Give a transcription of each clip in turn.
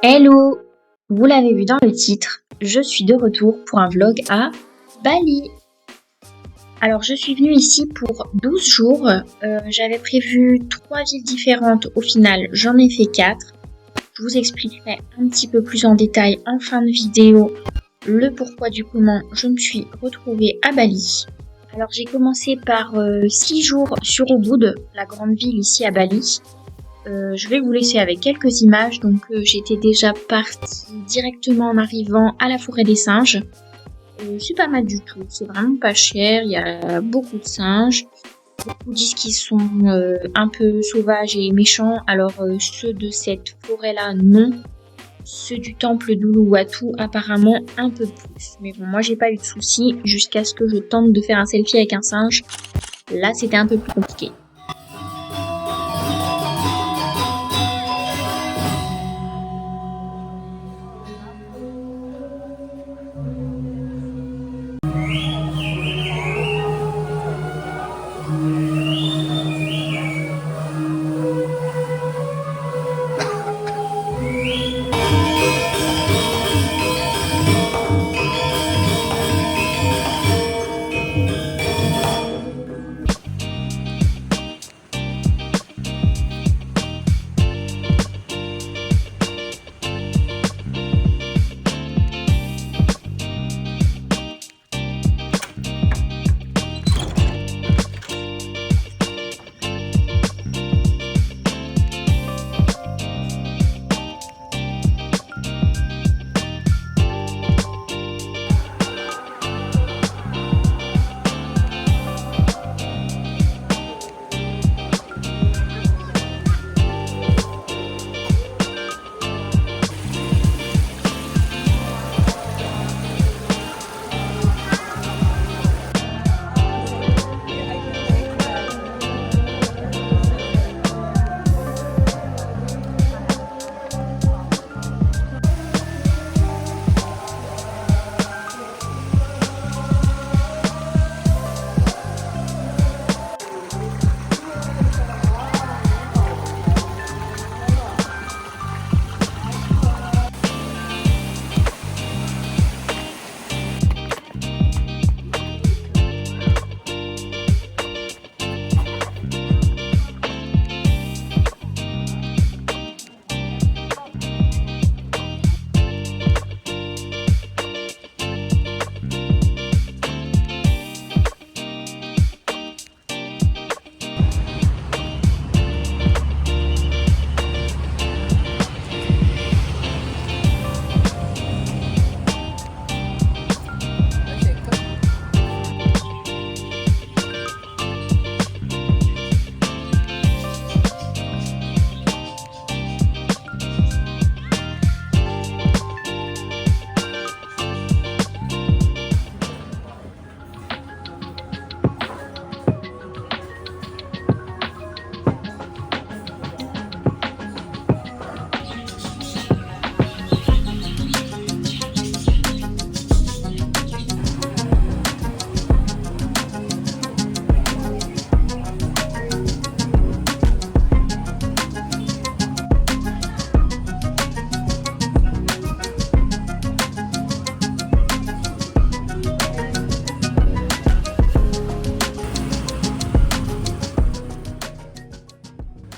Hello! Vous l'avez vu dans le titre, je suis de retour pour un vlog à Bali. Alors je suis venue ici pour 12 jours, j'avais prévu 3 villes différentes, au final j'en ai fait 4. Je vous expliquerai un petit peu plus en détail en fin de vidéo le pourquoi du comment je me suis retrouvée à Bali. Alors j'ai commencé par 6 jours sur Ubud, la grande ville ici à Bali. Je vais vous laisser avec quelques images. Donc j'étais déjà partie directement en arrivant à la forêt des singes. C'est pas mal du tout, c'est vraiment pas cher, il y a beaucoup de singes. Beaucoup disent qu'ils sont un peu sauvages et méchants, alors ceux de cette forêt-là, non. Ceux du temple d'Uluwatu, apparemment un peu plus. Mais bon, moi j'ai pas eu de soucis jusqu'à ce que je tente de faire un selfie avec un singe. Là, c'était un peu plus compliqué.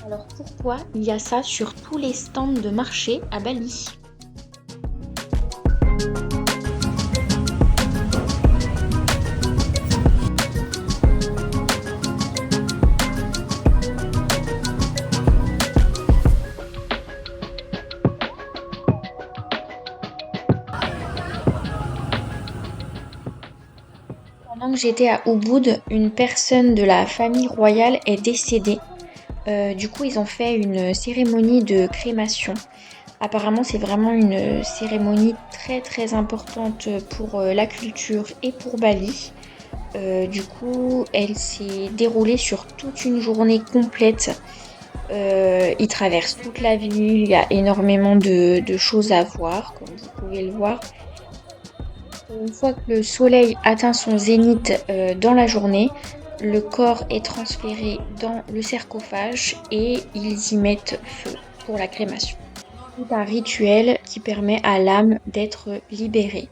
Alors pourquoi il y a ça sur tous les stands de marché à Bali? Pendant que j'étais à Ubud, une personne de la famille royale est décédée. Du coup, ils ont fait une cérémonie de crémation. Apparemment, c'est vraiment une cérémonie très très importante pour la culture et pour Bali. Du coup, elle s'est déroulée sur toute une journée complète. Ils traversent toute la ville, il y a énormément de choses à voir, comme vous pouvez le voir. Une fois que le soleil atteint son zénith dans la journée, le corps est transféré dans le sarcophage et ils y mettent feu pour la crémation. Tout un rituel qui permet à l'âme d'être libérée.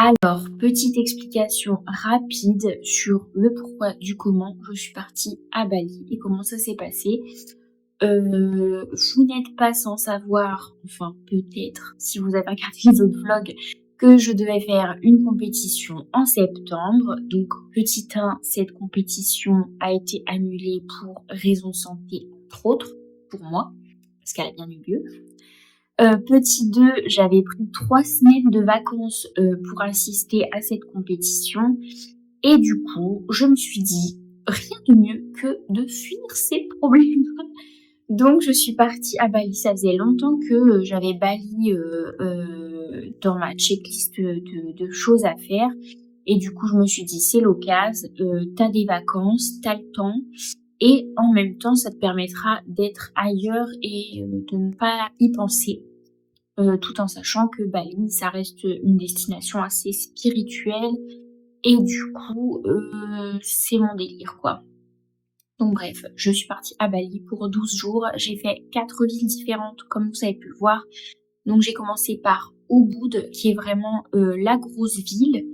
Alors, petite explication rapide sur le pourquoi du comment je suis partie à Bali et comment ça s'est passé. Vous n'êtes pas sans savoir, enfin peut-être si vous avez regardé les autres vlogs, que je devais faire une compétition en septembre. Donc petit 1, cette compétition a été annulée pour raison santé, entre autres, pour moi, parce qu'elle a bien eu lieu. Petit 2, j'avais pris 3 semaines de vacances pour assister à cette compétition. Et du coup, je me suis dit, rien de mieux que de fuir ces problèmes. Donc, je suis partie à Bali. Ça faisait longtemps que j'avais Bali dans ma checklist de choses à faire. Et du coup, je me suis dit, c'est l'occasion, t'as des vacances, t'as le temps. Et en même temps, ça te permettra d'être ailleurs et de ne pas y penser. Tout en sachant que Bali, ça reste une destination assez spirituelle. Et du coup, c'est mon délire, quoi. Donc bref, je suis partie à Bali pour 12 jours. J'ai fait 4 villes différentes, comme vous avez pu le voir. Donc j'ai commencé par Ubud, qui est vraiment la grosse ville.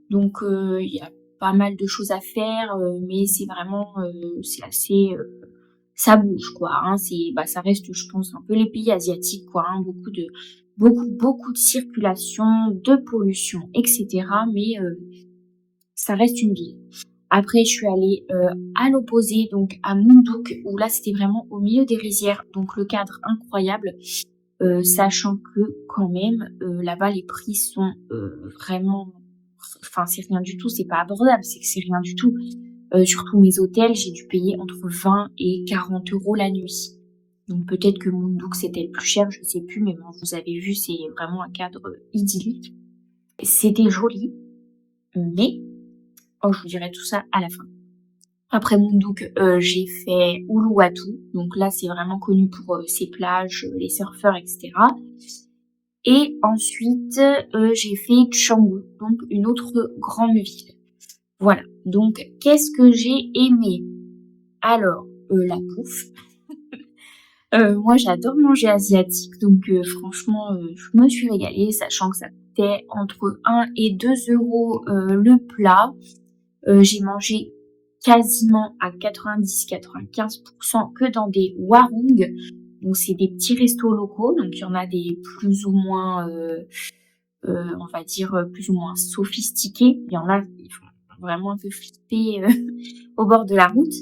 Donc il y a pas mal de choses à faire, mais c'est vraiment, c'est assez... ça bouge, quoi. Hein. Ça reste, je pense, un peu les pays asiatiques, quoi. Hein. Beaucoup de circulation, de pollution, etc. Mais ça reste une ville. Après, je suis allée à l'opposé, donc à Munduk, où là, c'était vraiment au milieu des rizières, donc le cadre incroyable, sachant que quand même, là-bas, les prix sont vraiment... Enfin, c'est rien du tout, c'est pas abordable, c'est que c'est rien du tout. Surtout mes hôtels, j'ai dû payer entre 20 et 40 euros la nuit. Donc peut-être que Munduk, c'était le plus cher, je sais plus, mais bon, vous avez vu, c'est vraiment un cadre idyllique. C'était joli, mais... Oh, je vous dirai tout ça à la fin. Après Munduk, j'ai fait Uluwatu. Donc là, c'est vraiment connu pour ses plages, les surfeurs, etc. Et ensuite, j'ai fait Canggu, donc une autre grande ville. Voilà. Donc, qu'est-ce que j'ai aimé? Alors, la bouffe. Moi, j'adore manger asiatique. Donc, franchement, je me suis régalée, sachant que ça coûtait entre 1 et 2 euros le plat. J'ai mangé quasiment à 90-95% que dans des warung. Donc c'est des petits restos locaux, donc il y en a des plus ou moins, on va dire plus ou moins sophistiqués. Il y en a qui font vraiment un peu flipper au bord de la route.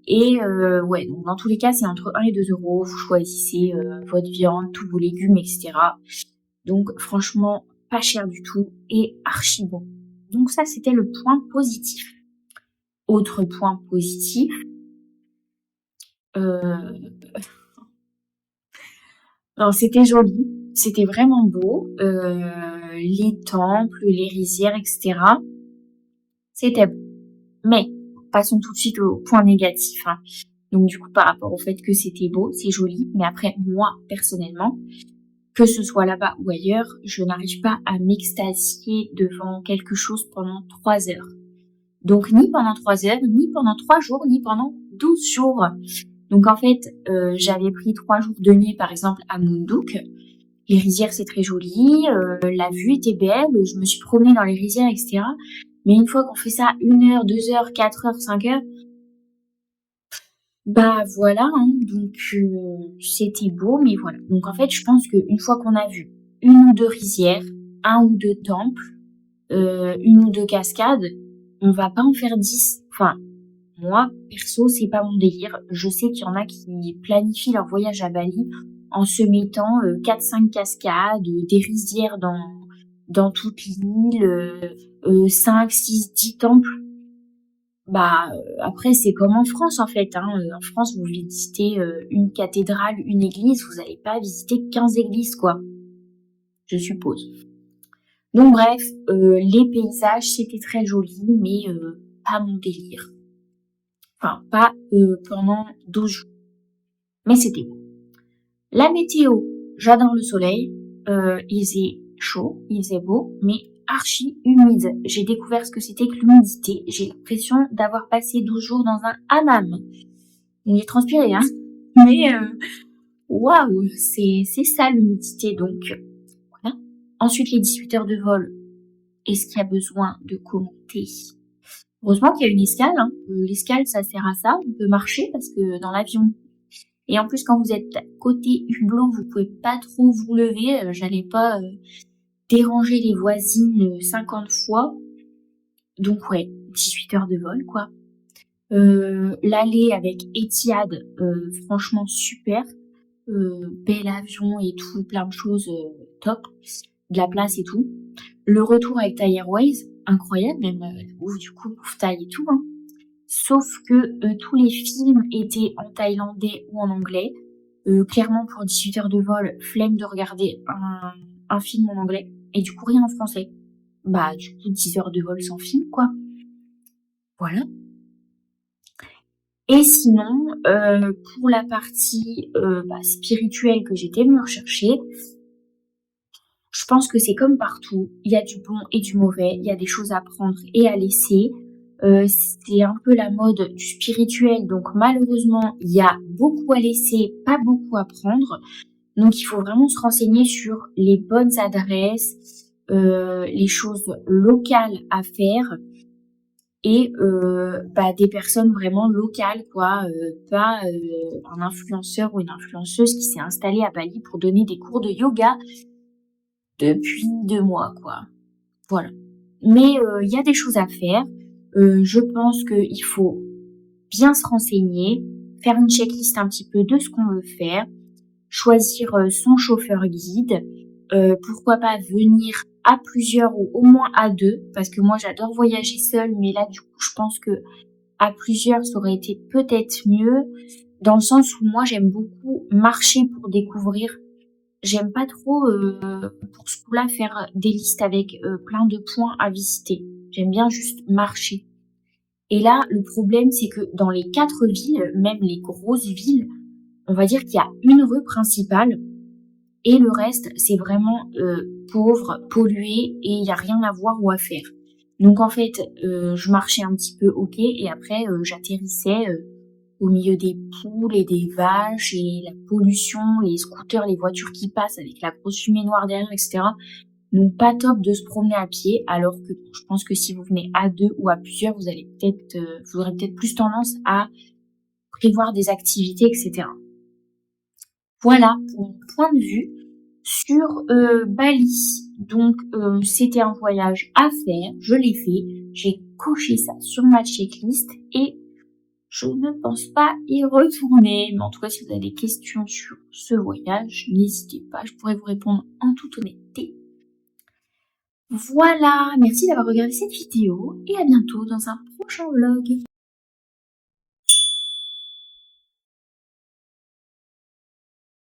Et ouais, donc dans tous les cas, c'est entre 1 et 2 euros. Vous choisissez votre viande, tous vos légumes, etc. Donc franchement, pas cher du tout et archi bon. Donc ça, c'était le point positif. Autre point positif, alors c'était joli, c'était vraiment beau, les temples, les rizières, etc. C'était beau. Mais passons tout de suite au point négatif. Hein. Donc du coup, par rapport au fait que c'était beau, c'est joli, mais après moi personnellement, que ce soit là-bas ou ailleurs, je n'arrive pas à m'extasier devant quelque chose pendant 3 heures. Donc ni pendant 3 heures, ni pendant 3 jours, ni pendant 12 jours. Donc en fait, j'avais pris 3 jours de nuit par exemple à Munduk. Les rizières c'est très joli, la vue était belle, je me suis promenée dans les rizières, etc. Mais une fois qu'on fait ça 1 heure, 2 heures, 4 heures, 5 heures, bah voilà, hein, donc c'était beau, mais voilà. Donc en fait, je pense qu'une fois qu'on a vu 1 ou 2 rizières, 1 ou 2 temples, 1 ou 2 cascades, on va pas en faire 10. Enfin, moi, perso, c'est pas mon délire. Je sais qu'il y en a qui planifient leur voyage à Bali en se mettant 4-5 cascades, des rizières dans toute l'île, 5, 6, 10 temples. Bah, après, c'est comme en France, en fait. Hein. En France, vous visitez une cathédrale, une église, vous n'allez pas visiter 15 églises, quoi. Je suppose. Donc bref, les paysages, c'était très joli, mais pas mon délire. Enfin, pas pendant 12 jours. Mais c'était beau. La météo, j'adore le soleil. Il faisait chaud, il faisait beau, mais archi humide. J'ai découvert ce que c'était que l'humidité. J'ai l'impression d'avoir passé 12 jours dans un hammam. Donc j'ai transpiré, hein. Mais waouh, c'est ça l'humidité. Donc voilà. Ensuite, les 18 heures de vol, Est-ce qu'il y a besoin de commenter? Heureusement qu'il y a une escale, hein. L'escale, ça sert à ça. On peut marcher parce que dans l'avion. Et en plus, quand vous êtes côté hublot, vous pouvez pas trop vous lever. J'allais pas déranger les voisines 50 fois. Donc ouais, 18 heures de vol, quoi. L'aller avec Etihad, franchement super. Bel avion et tout, plein de choses top. De la place et tout. Le retour avec Thai Airways, incroyable, même ouf, du coup, ouf, Thai et tout, hein. Sauf que tous les films étaient en thaïlandais ou en anglais. Clairement, pour 18 heures de vol, flemme de regarder un film en anglais. Et du coup, rien en français. Bah, du coup, 10 heures de vol sans film, quoi. Voilà. Et sinon, pour la partie spirituelle que j'étais venue rechercher, je pense que c'est comme partout. Il y a du bon et du mauvais. Il y a des choses à prendre et à laisser. C'est un peu la mode du spirituel. Donc malheureusement, il y a beaucoup à laisser, pas beaucoup à prendre. Donc il faut vraiment se renseigner sur les bonnes adresses, les choses locales à faire et des personnes vraiment locales, quoi. Pas un influenceur ou une influenceuse qui s'est installée à Bali pour donner des cours de yoga depuis 2 mois, quoi. Voilà. Mais il y a des choses à faire. Je pense qu'il faut bien se renseigner, faire une checklist un petit peu de ce qu'on veut faire, choisir son chauffeur guide, pourquoi pas venir à plusieurs ou au moins à 2, parce que moi j'adore voyager seule, mais là du coup je pense que à plusieurs ça aurait été peut-être mieux, dans le sens où moi j'aime beaucoup marcher pour découvrir. J'aime pas trop pour ce coup-là faire des listes avec plein de points à visiter. J'aime bien juste marcher. Et là, le problème, c'est que dans les 4 villes, même les grosses villes, on va dire qu'il y a une rue principale et le reste, c'est vraiment pauvre, pollué et il n'y a rien à voir ou à faire. Donc en fait, je marchais un petit peu, ok, et après j'atterrissais au milieu des poules et des vaches et la pollution, les scooters, les voitures qui passent avec la grosse fumée noire derrière, etc. Donc pas top de se promener à pied, alors que je pense que si vous venez à 2 ou à plusieurs, vous aurez peut-être plus tendance à prévoir des activités, etc. Voilà pour mon point de vue sur Bali. Donc c'était un voyage à faire, je l'ai fait, j'ai coché ça sur ma checklist et je ne pense pas y retourner. Mais en tout cas, si vous avez des questions sur ce voyage, n'hésitez pas, je pourrais vous répondre en toute honnêteté. Voilà, merci d'avoir regardé cette vidéo et à bientôt dans un prochain vlog.